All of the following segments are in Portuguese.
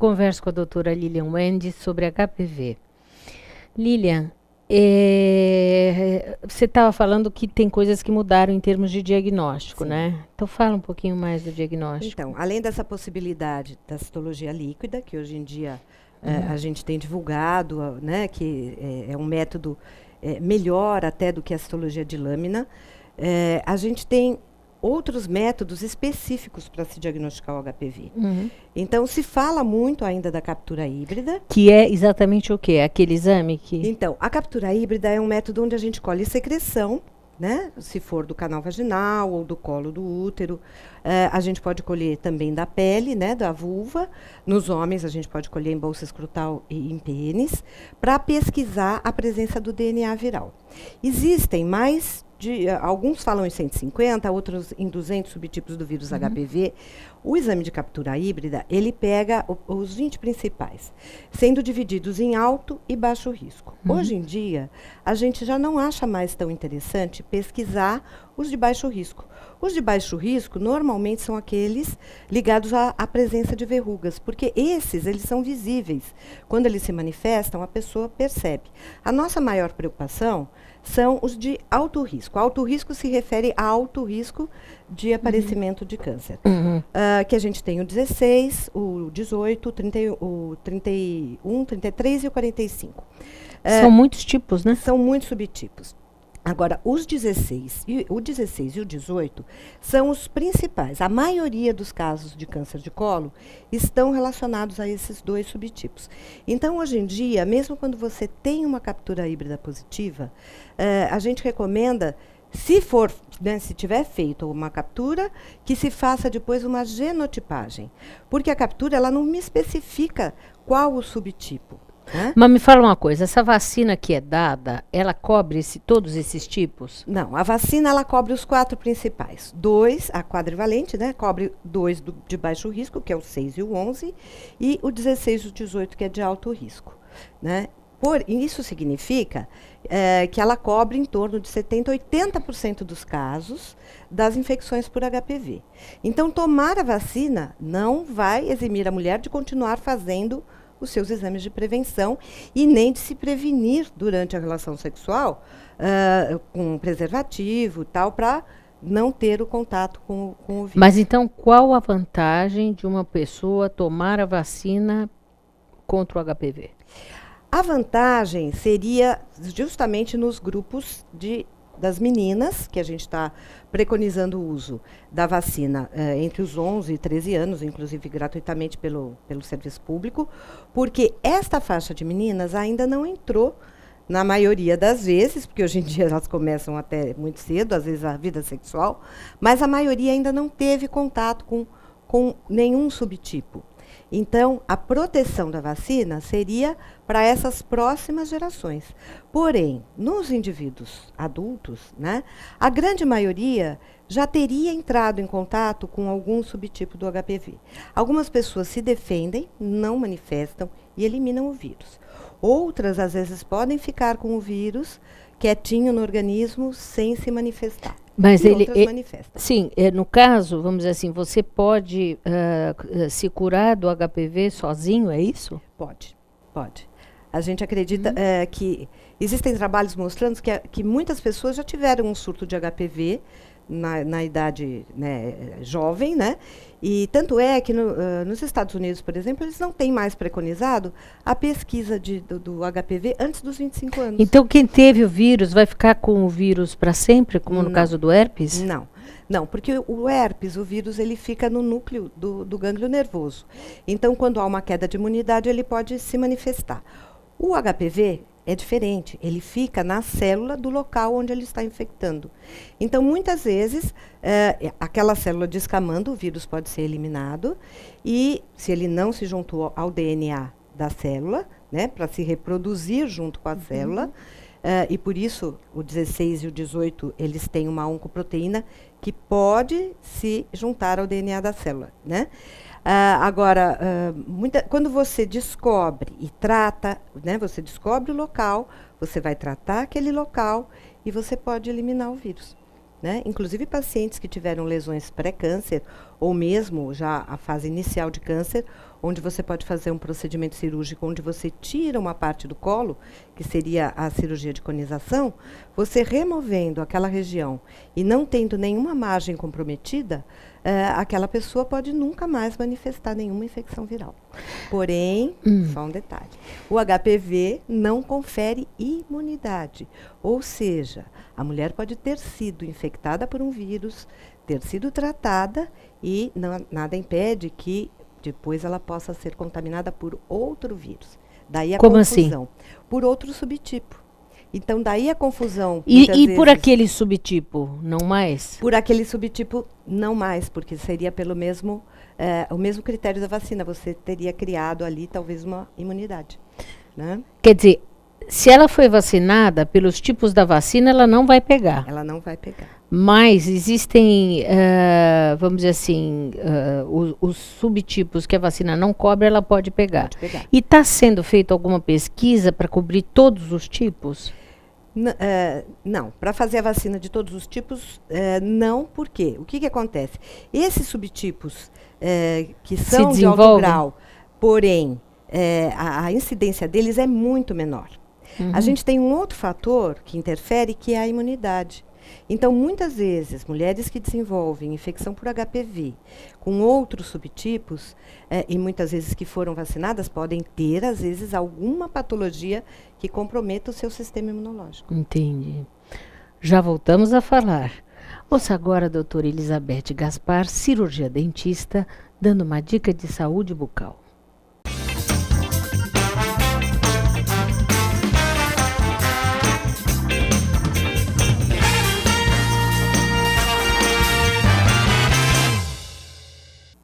converso com a doutora Lilian Wendy sobre HPV. Lilian, você estava falando que tem coisas que mudaram em termos de diagnóstico, Sim. né? Então fala um pouquinho mais do diagnóstico. Então, além dessa possibilidade da citologia líquida, que hoje em dia a gente tem divulgado, né, que é um método melhor até do que a citologia de lâmina, a gente tem outros métodos específicos para se diagnosticar o HPV. Então, se fala muito ainda da captura híbrida. Que é exatamente o quê? Aquele exame que... Então, a captura híbrida é um método onde a gente colhe secreção, né? Se for do canal vaginal ou do colo do útero. A gente pode colher também da pele, né? Da vulva. Nos homens, a gente pode colher em bolsa escrotal e em pênis, para pesquisar a presença do DNA viral. Existem mais... alguns falam em 150, outros em 200 subtipos do vírus HPV. O exame de captura híbrida, ele pega os 20 principais, sendo divididos em alto e baixo risco. Hoje em dia, a gente já não acha mais tão interessante pesquisar os de baixo risco. Os de baixo risco, normalmente, são aqueles ligados à presença de verrugas, porque eles são visíveis. Quando eles se manifestam, a pessoa percebe. A nossa maior preocupação são os de alto risco. Alto risco se refere a alto risco de aparecimento de câncer. Que a gente tem o 16, o 18, o 31, 33 e o 45. São muitos tipos, né? São muitos subtipos. Agora, o 16 e o 18 são os principais. A maioria dos casos de câncer de colo estão relacionados a esses dois subtipos. Então, hoje em dia, mesmo quando você tem uma captura híbrida positiva, a gente recomenda, se for, né, se tiver feito uma captura, que se faça depois uma genotipagem. Porque a captura, ela não me especifica qual o subtipo. Mas me fala uma coisa, essa vacina que é dada, ela cobre todos esses tipos? Não, a vacina ela cobre os 4 principais. 2, a quadrivalente, né, cobre 2 de baixo risco, que é o 6 e o 11, e o 16 e o 18, que é de alto risco, né? Isso significa que ela cobre em torno de 70% a 80% dos casos das infecções por HPV. Então, tomar a vacina não vai eximir a mulher de continuar fazendo os seus exames de prevenção e nem de se prevenir durante a relação sexual com preservativo e tal, para não ter o contato com o vírus. Mas então, qual a vantagem de uma pessoa tomar a vacina contra o HPV? A vantagem seria justamente nos grupos das meninas, que a gente está preconizando o uso da vacina entre os 11 e 13 anos, inclusive gratuitamente pelo serviço público, porque esta faixa de meninas ainda não entrou, na maioria das vezes, porque hoje em dia elas começam até muito cedo, às vezes a vida sexual, mas a maioria ainda não teve contato com nenhum subtipo. Então, a proteção da vacina seria para essas próximas gerações. Porém, nos indivíduos adultos, né, a grande maioria já teria entrado em contato com algum subtipo do HPV. Algumas pessoas se defendem, não manifestam e eliminam o vírus. Outras, às vezes, podem ficar com o vírus quietinho no organismo sem se manifestar. Mas ele manifestam. Sim, no caso, vamos dizer assim, você pode se curar do HPV sozinho, é isso? Pode. A gente acredita que existem trabalhos mostrando que muitas pessoas já tiveram um surto de HPV na idade, né, jovem, né? E tanto é que nos Estados Unidos, por exemplo, eles não têm mais preconizado a pesquisa do HPV antes dos 25 anos. Então, quem teve o vírus vai ficar com o vírus para sempre, como no caso do herpes? Não, porque o herpes, o vírus, ele fica no núcleo do gânglio nervoso. Então, quando há uma queda de imunidade, ele pode se manifestar. O HPV é diferente, ele fica na célula do local onde ele está infectando. Então, muitas vezes, aquela célula descamando, o vírus pode ser eliminado, e se ele não se juntou ao DNA da célula, né, para se reproduzir junto com a célula, e por isso o 16 e o 18, eles têm uma oncoproteína que pode se juntar ao DNA da célula, né? Agora, quando você descobre e trata, né, você descobre o local, você vai tratar aquele local e você pode eliminar o vírus. né? Inclusive pacientes que tiveram lesões pré-câncer ou mesmo já a fase inicial de câncer, onde você pode fazer um procedimento cirúrgico onde você tira uma parte do colo, que seria a cirurgia de conização, você removendo aquela região e não tendo nenhuma margem comprometida, aquela pessoa pode nunca mais manifestar nenhuma infecção viral. Porém, só um detalhe, o HPV não confere imunidade, ou seja, a mulher pode ter sido infectada por um vírus, ter sido tratada e nada impede que depois ela possa ser contaminada por outro vírus. Daí a Como confusão. assim? Por outro subtipo. Então, daí a confusão. E por aquele subtipo, não mais? Por aquele subtipo, não mais, porque seria pelo mesmo, o mesmo critério da vacina. Você teria criado ali, talvez, uma imunidade. Né? Quer dizer, se ela foi vacinada pelos tipos da vacina, ela não vai pegar. Ela não vai pegar. Mas existem, vamos dizer assim, os subtipos que a vacina não cobre, ela pode pegar. Pode pegar. E está sendo feita alguma pesquisa para cobrir todos os tipos? Não, para fazer a vacina de todos os tipos, não, por quê? O que acontece? Esses subtipos que são de alto grau, porém, a incidência deles é muito menor. A gente tem um outro fator que interfere, que é a imunidade. Então, muitas vezes, mulheres que desenvolvem infecção por HPV com outros subtipos, e muitas vezes que foram vacinadas, podem ter, às vezes, alguma patologia que comprometa o seu sistema imunológico. Entendi. Já voltamos a falar. Ouça agora a doutora Elizabeth Gaspar, cirurgia dentista, dando uma dica de saúde bucal.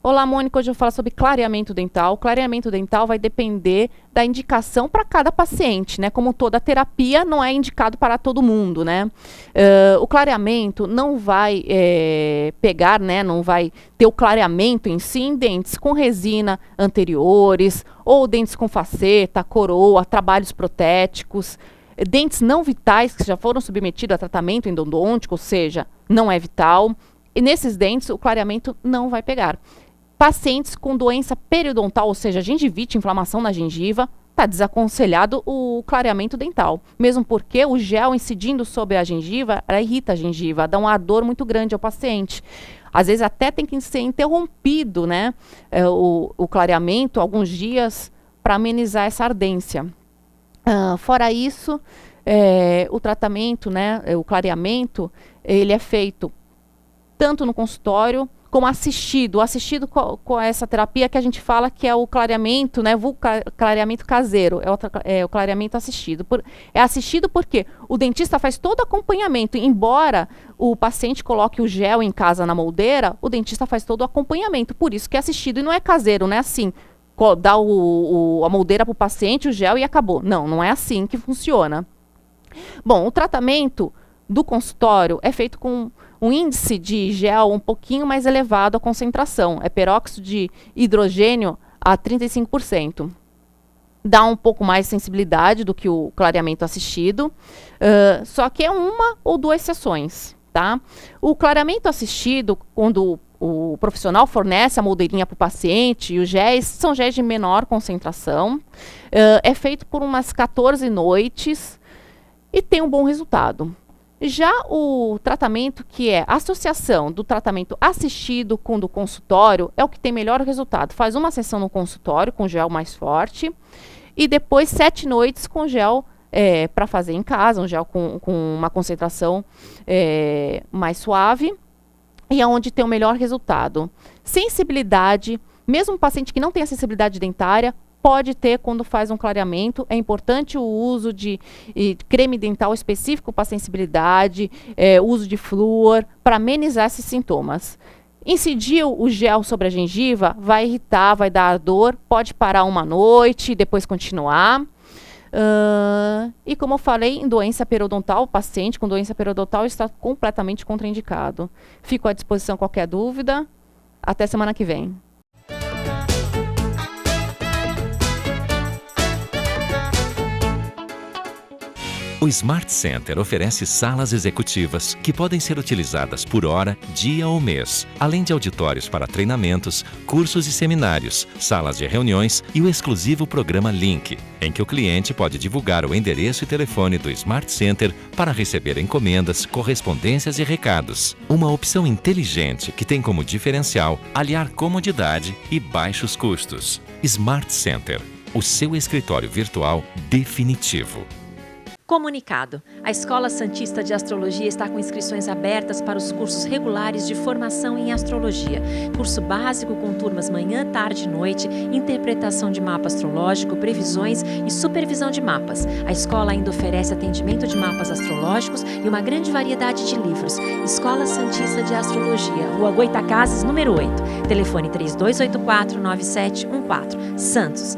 Olá, Mônica, hoje eu vou falar sobre clareamento dental. O clareamento dental vai depender da indicação para cada paciente, né? Como toda terapia, não é indicado para todo mundo, né? O clareamento não vai pegar, né? Não vai ter o clareamento em si em dentes com resina anteriores, ou dentes com faceta, coroa, trabalhos protéticos, dentes não vitais que já foram submetidos a tratamento endodôntico, ou seja, não é vital. E nesses dentes, o clareamento não vai pegar. Pacientes com doença periodontal, ou seja, gengivite, inflamação na gengiva, está desaconselhado o clareamento dental. Mesmo porque o gel incidindo sobre a gengiva, ela irrita a gengiva, dá uma ardor muito grande ao paciente. Às vezes até tem que ser interrompido, né, o clareamento alguns dias para amenizar essa ardência. Fora isso, o tratamento, né, o clareamento, ele é feito tanto no consultório como assistido com essa terapia que a gente fala que é o clareamento, né, clareamento caseiro, é o clareamento assistido. É assistido porque o dentista faz todo o acompanhamento, embora o paciente coloque o gel em casa na moldeira, o dentista faz todo o acompanhamento, por isso que é assistido e não é caseiro, não é assim, dá a moldeira para o paciente, o gel e acabou. Não, não é assim que funciona. Bom, o tratamento do consultório é feito com um índice de gel um pouquinho mais elevado a concentração. É peróxido de hidrogênio a 35%. Dá um pouco mais de sensibilidade do que o clareamento assistido, só que é uma ou duas sessões, tá? O clareamento assistido, quando o profissional fornece a moldeirinha para o paciente, e os géis são géis de menor concentração, é feito por umas 14 noites e tem um bom resultado. Já o tratamento que é a associação do tratamento assistido com o do consultório é o que tem melhor resultado. Faz uma sessão no consultório com gel mais forte e depois 7 noites com gel para fazer em casa, um gel com uma concentração mais suave e é onde tem o melhor resultado. Sensibilidade, mesmo um paciente que não tem a sensibilidade dentária, pode ter quando faz um clareamento. É importante o uso de creme dental específico para sensibilidade, uso de flúor, para amenizar esses sintomas. Incidiu o gel sobre a gengiva, vai irritar, vai dar dor, pode parar uma noite e depois continuar. E como eu falei, em doença periodontal, o paciente com doença periodontal está completamente contraindicado. Fico à disposição qualquer dúvida. Até semana que vem. O O Smart Center oferece salas executivas que podem ser utilizadas por hora, dia ou mês, além de auditórios para treinamentos, cursos e seminários, salas de reuniões e o exclusivo programa Link, em que o cliente pode divulgar o endereço e telefone do Smart Center para receber encomendas, correspondências e recados. Uma opção inteligente que tem como diferencial aliar comodidade e baixos custos. Smart Center, o seu escritório virtual definitivo. Comunicado. A Escola Santista de Astrologia está com inscrições abertas para os cursos regulares de formação em astrologia. Curso básico com turmas manhã, tarde e noite, interpretação de mapa astrológico, previsões e supervisão de mapas. A escola ainda oferece atendimento de mapas astrológicos e uma grande variedade de livros. Escola Santista de Astrologia, Rua Goitacazes, número 8. Telefone 3284-9714. Santos.